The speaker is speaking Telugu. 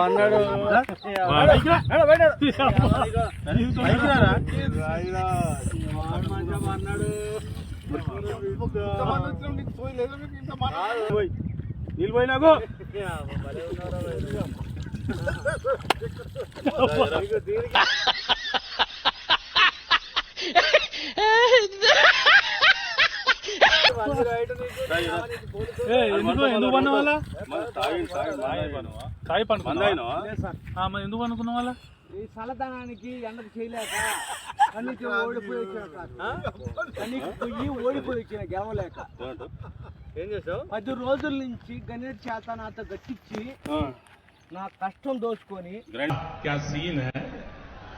అన్నాడు నిలిపోయినాకు ఎందుకు పన్న వాళ్ళ తాయి పండు ఎందుకు అనుకున్న వాళ్ళ ఈ చల్లదనానికి ఎండకు చేయలేక కన్నీకి ఓడిపోయి వచ్చిన గెలవలేక ఏం చేసావు 10 రోజుల నుంచి గణేష్ చేత నాతో గట్టించి నా కష్టం దోచుకొని